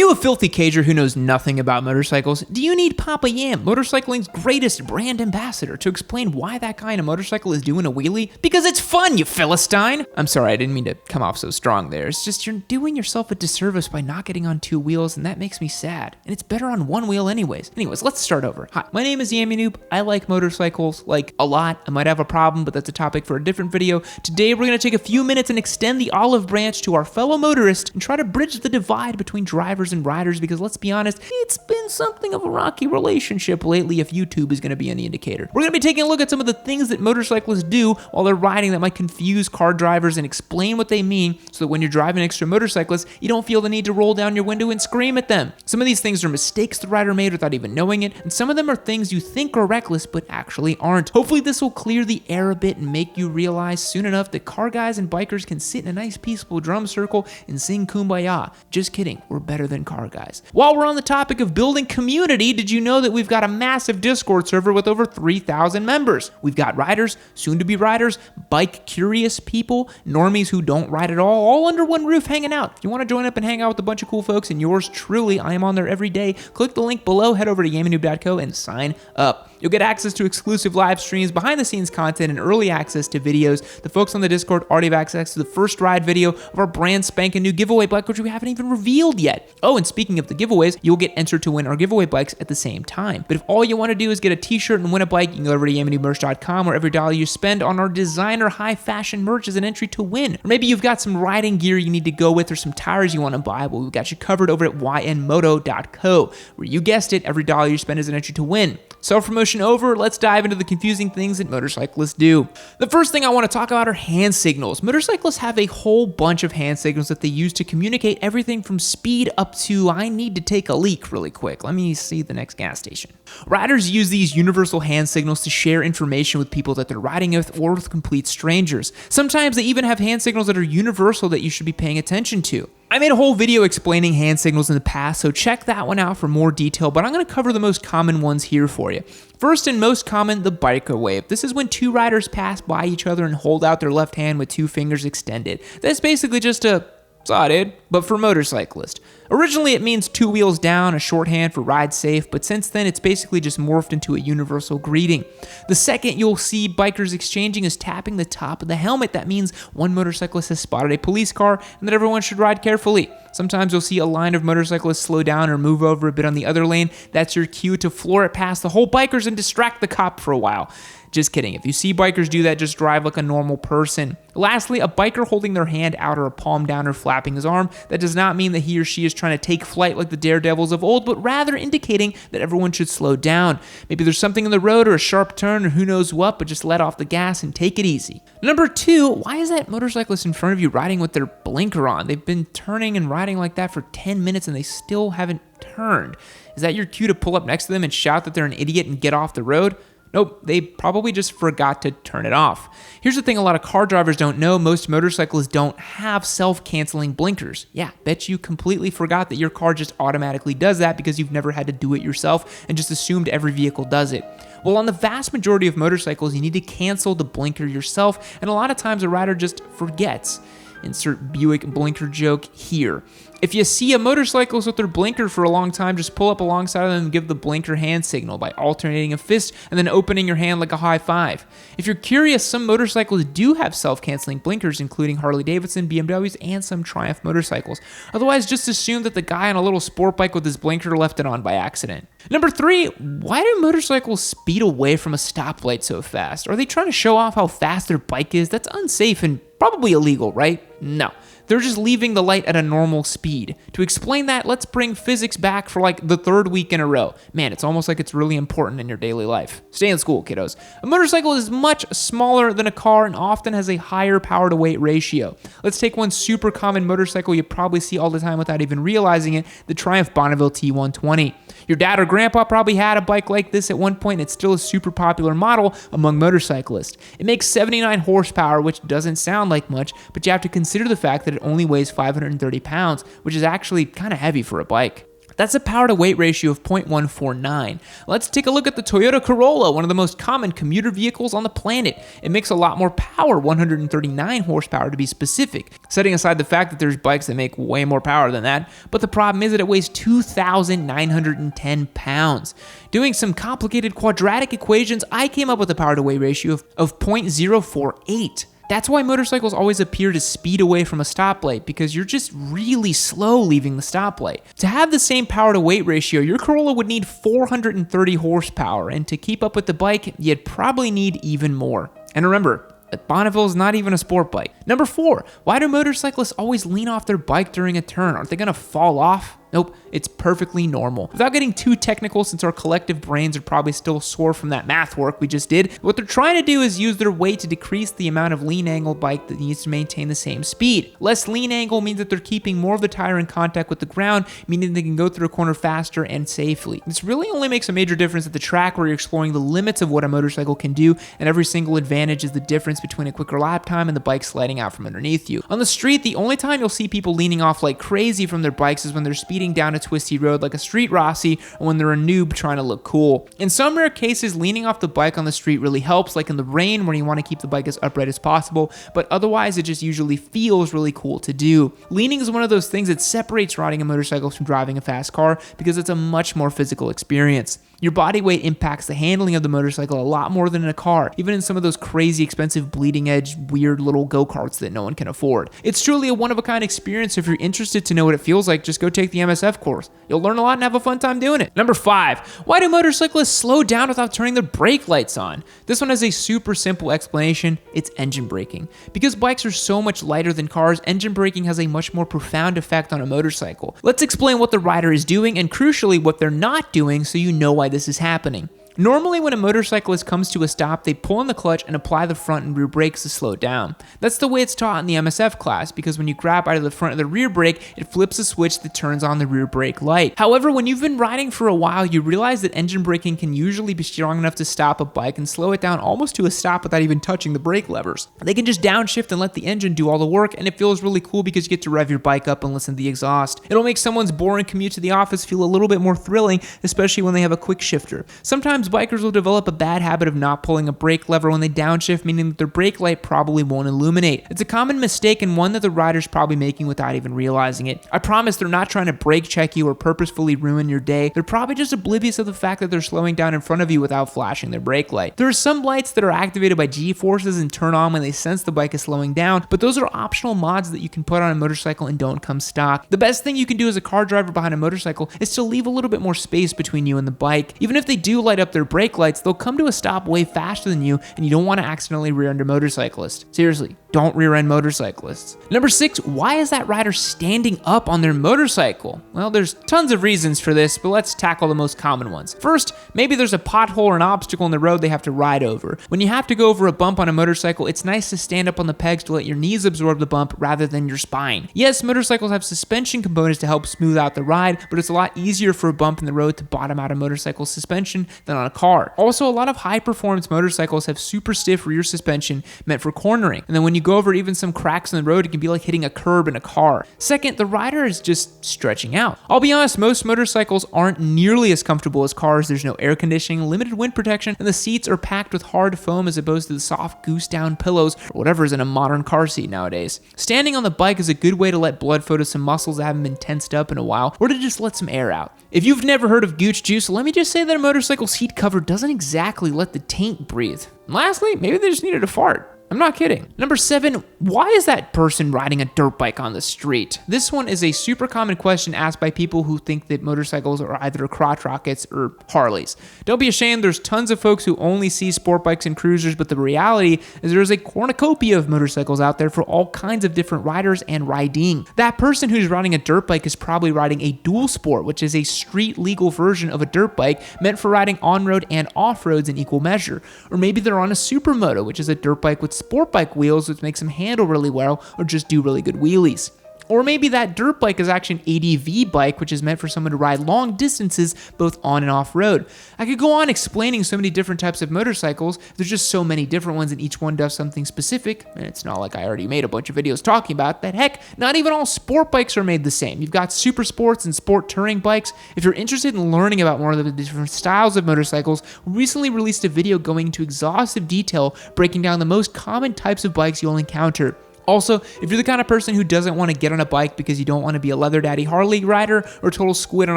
you a filthy cager who knows nothing about motorcycles? Do you need Papa Yam, motorcycling's greatest brand ambassador, to explain why that guy in a motorcycle is doing a wheelie? Because it's fun, you Philistine! I'm sorry, I didn't mean to come off so strong there. It's just you're doing yourself a disservice by not getting on two wheels, and that makes me sad. And it's better on one wheel anyways. Anyways, let's start over. Hi, my name is Yammie Noob. I like motorcycles, like a lot. I might have a problem, but that's a topic for a different video. Today, we're gonna take a few minutes and extend the olive branch to our fellow motorists and try to bridge the divide between drivers and riders, because let's be honest, it's been something of a rocky relationship lately if YouTube is going to be any indicator. We're going to be taking a look at some of the things that motorcyclists do while they're riding that might confuse car drivers and explain what they mean so that when you're driving extra motorcyclists, you don't feel the need to roll down your window and scream at them. Some of these things are mistakes the rider made without even knowing it, and some of them are things you think are reckless but actually aren't. Hopefully this will clear the air a bit and make you realize soon enough that car guys and bikers can sit in a nice peaceful drum circle and sing Kumbaya. Just kidding, we're better than car guys. While we're on the topic of building community, did you know that we've got a massive Discord server with over 3,000 members? We've got riders, soon-to-be riders, bike-curious people, normies who don't ride at all under one roof hanging out. If you want to join up and hang out with a bunch of cool folks, and yours truly, I am on there every day, click the link below, head over to yammynoob.co and sign up. You'll get access to exclusive live streams, behind-the-scenes content, and early access to videos. The folks on the Discord already have access to the first ride video of our brand spanking new giveaway bike, which we haven't even revealed yet. Oh, and speaking of the giveaways, you'll get entered to win our giveaway bikes at the same time. But if all you want to do is get a t-shirt and win a bike, you can go over to yammynoobmerch.com, where every dollar you spend on our designer high-fashion merch is an entry to win. Or maybe you've got some riding gear you need to go with or some tires you want to buy. Well, we've got you covered over at ynmoto.co, where you guessed it, every dollar you spend is an entry to win. Self-promotion over, let's dive into the confusing things that motorcyclists do. The first thing I want to talk about are hand signals. Motorcyclists have a whole bunch of hand signals that they use to communicate everything from speed up to I need to take a leak really quick. Let me see the next gas station. Riders use these universal hand signals to share information with people that they're riding with or with complete strangers. Sometimes they even have hand signals that are universal that you should be paying attention to. I made a whole video explaining hand signals in the past, so check that one out for more detail, but I'm going to cover the most common ones here for you. First and most common, the biker wave. This is when two riders pass by each other and hold out their left hand with two fingers extended. That's basically just a saw dude, but for motorcyclists. Originally it means two wheels down, a shorthand for ride safe, but since then it's basically just morphed into a universal greeting. The second you'll see bikers exchanging is tapping the top of the helmet. That means one motorcyclist has spotted a police car and that everyone should ride carefully. Sometimes you'll see a line of motorcyclists slow down or move over a bit on the other lane. That's your cue to floor it past the whole bikers and distract the cop for a while. Just kidding. If you see bikers do that, just drive like a normal person. Lastly, a biker holding their hand out or a palm down or flapping his arm. That does not mean that he or she is trying to take flight like the daredevils of old, but rather indicating that everyone should slow down. Maybe there's something in the road or a sharp turn or who knows what, but just let off the gas and take it easy. Number two, why is that motorcyclist in front of you riding with their blinker on? They've been turning and riding like that for 10 minutes and they still haven't turned. Is that your cue to pull up next to them and shout that they're an idiot and get off the road? Nope, they probably just forgot to turn it off. Here's the thing a lot of car drivers don't know. Most motorcyclists don't have self-canceling blinkers. Yeah, bet you completely forgot that your car just automatically does that because you've never had to do it yourself and just assumed every vehicle does it. Well, on the vast majority of motorcycles, you need to cancel the blinker yourself, and a lot of times a rider just forgets. Insert Buick blinker joke here. If you see a motorcyclist with their blinker for a long time, just pull up alongside of them and give the blinker hand signal by alternating a fist and then opening your hand like a high five. If you're curious, some motorcycles do have self-canceling blinkers, including Harley-Davidson, BMWs, and some Triumph motorcycles. Otherwise, just assume that the guy on a little sport bike with his blinker left it on by accident. Number three, why do motorcycles speed away from a stoplight so fast? Are they trying to show off how fast their bike is? That's unsafe and probably illegal, right? No. They're just leaving the light at a normal speed. To explain that, let's bring physics back for like the third week in a row. Man, it's almost like it's really important in your daily life. Stay in school, kiddos. A motorcycle is much smaller than a car and often has a higher power to weight ratio. Let's take one super common motorcycle you probably see all the time without even realizing it, the Triumph Bonneville T120. Your dad or grandpa probably had a bike like this at one point. It's still a super popular model among motorcyclists. It makes 79 horsepower, which doesn't sound like much, but you have to consider the fact that it only weighs 530 pounds, which is actually kind of heavy for a bike. That's a power to weight ratio of 0.149. Let's take a look at the Toyota Corolla, one of the most common commuter vehicles on the planet. It makes a lot more power, 139 horsepower to be specific, setting aside the fact that there's bikes that make way more power than that, but the problem is that it weighs 2,910 pounds. Doing some complicated quadratic equations, I came up with a power to weight ratio of 0.048. That's why motorcycles always appear to speed away from a stoplight, because you're just really slow leaving the stoplight. To have the same power to weight ratio, your Corolla would need 430 horsepower, and to keep up with the bike, you'd probably need even more. And remember, Bonneville is not even a sport bike. Number 4, why do motorcyclists always lean off their bike during a turn? Aren't they gonna fall off? Nope, it's perfectly normal. Without getting too technical, since our collective brains are probably still sore from that math work we just did, what they're trying to do is use their weight to decrease the amount of lean angle bike that needs to maintain the same speed. Less lean angle means that they're keeping more of the tire in contact with the ground, meaning they can go through a corner faster and safely. This really only makes a major difference at the track, where you're exploring the limits of what a motorcycle can do, and every single advantage is the difference between a quicker lap time and the bike sliding out from underneath you. On the street, the only time you'll see people leaning off like crazy from their bikes is when they're speeding down a twisty road like a street Rossi, or when they're a noob trying to look cool. In some rare cases, leaning off the bike on the street really helps, like in the rain when you want to keep the bike as upright as possible, but otherwise it just usually feels really cool to do. Leaning is one of those things that separates riding a motorcycle from driving a fast car, because it's a much more physical experience. Your body weight impacts the handling of the motorcycle a lot more than in a car, even in some of those crazy expensive bleeding edge weird little go-karts that no one can afford. It's truly a one-of-a-kind experience, so if you're interested to know what it feels like, just go take the MSF course. You'll learn a lot and have a fun time doing it. Number 5, why do motorcyclists slow down without turning their brake lights on? This one has a super simple explanation. It's engine braking. Because bikes are so much lighter than cars, engine braking has a much more profound effect on a motorcycle. Let's explain what the rider is doing, and crucially what they're not doing, so you know why this is happening. Normally, when a motorcyclist comes to a stop, they pull on the clutch and apply the front and rear brakes to slow down. That's the way it's taught in the MSF class, because when you grab out of the front of the rear brake, it flips a switch that turns on the rear brake light. However, when you've been riding for a while, you realize that engine braking can usually be strong enough to stop a bike and slow it down almost to a stop without even touching the brake levers. They can just downshift and let the engine do all the work, and it feels really cool because you get to rev your bike up and listen to the exhaust. It'll make someone's boring commute to the office feel a little bit more thrilling, especially when they have a quick shifter. Sometimes bikers will develop a bad habit of not pulling a brake lever when they downshift, meaning that their brake light probably won't illuminate. It's a common mistake, and one that the rider's probably making without even realizing it. I promise they're not trying to brake check you or purposefully ruin your day. They're probably just oblivious of the fact that they're slowing down in front of you without flashing their brake light. There are some lights that are activated by G-forces and turn on when they sense the bike is slowing down, but those are optional mods that you can put on a motorcycle and don't come stock. The best thing you can do as a car driver behind a motorcycle is to leave a little bit more space between you and the bike. Even if they do light up their brake lights, they'll come to a stop way faster than you, and you don't want to accidentally rear-end a motorcyclist. Seriously, don't rear-end motorcyclists. Number 6, why is that rider standing up on their motorcycle? Well, there's tons of reasons for this, but let's tackle the most common ones. First, maybe there's a pothole or an obstacle in the road they have to ride over. When you have to go over a bump on a motorcycle, it's nice to stand up on the pegs to let your knees absorb the bump rather than your spine. Yes, motorcycles have suspension components to help smooth out the ride, but it's a lot easier for a bump in the road to bottom out a motorcycle suspension than on a car. Also, a lot of high-performance motorcycles have super stiff rear suspension meant for cornering, and then when you go over even some cracks in the road, it can be like hitting a curb in a car. Second, the rider is just stretching out. I'll be honest, most motorcycles aren't nearly as comfortable as cars. There's no air conditioning, limited wind protection, and the seats are packed with hard foam as opposed to the soft goose-down pillows or whatever is in a modern car seat nowadays. Standing on the bike is a good way to let blood flow to some muscles that haven't been tensed up in a while, or to just let some air out. If you've never heard of gooch juice, let me just say that a motorcycle seat cover doesn't exactly let the taint breathe. And lastly, maybe they just needed a fart. I'm not kidding. Number 7, why is that person riding a dirt bike on the street? This one is a super common question asked by people who think that motorcycles are either crotch rockets or Harleys. Don't be ashamed, there's tons of folks who only see sport bikes and cruisers, but the reality is there's a cornucopia of motorcycles out there for all kinds of different riders and riding. That person who's riding a dirt bike is probably riding a dual sport, which is a street legal version of a dirt bike meant for riding on-road and off-roads in equal measure. Or maybe they're on a supermoto, which is a dirt bike with sport bike wheels, which makes them handle really well or just do really good wheelies. Or maybe that dirt bike is actually an ADV bike, which is meant for someone to ride long distances, both on and off road. I could go on explaining so many different types of motorcycles. There's just so many different ones and each one does something specific. And it's not like I already made a bunch of videos talking about that. Heck, not even all sport bikes are made the same. You've got super sports and sport touring bikes. If you're interested in learning about more of the different styles of motorcycles, we recently released a video going into exhaustive detail, breaking down the most common types of bikes you'll encounter. Also, if you're the kind of person who doesn't want to get on a bike because you don't want to be a leather daddy Harley rider or total squid on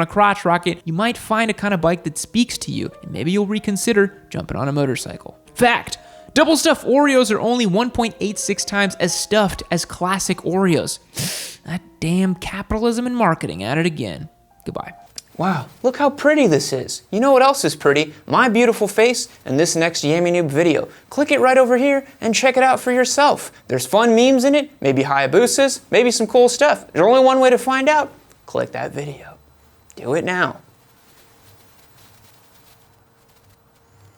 a crotch rocket, you might find a kind of bike that speaks to you, and maybe you'll reconsider jumping on a motorcycle. Fact: double stuffed Oreos are only 1.86 times as stuffed as classic Oreos. That damn capitalism and marketing at it again. Goodbye. Wow, look how pretty this is. You know what else is pretty? My beautiful face and this next Yammie Noob video. Click it right over here and check it out for yourself. There's fun memes in it, maybe Hayabusas, maybe some cool stuff. There's only one way to find out. Click that video. Do it now.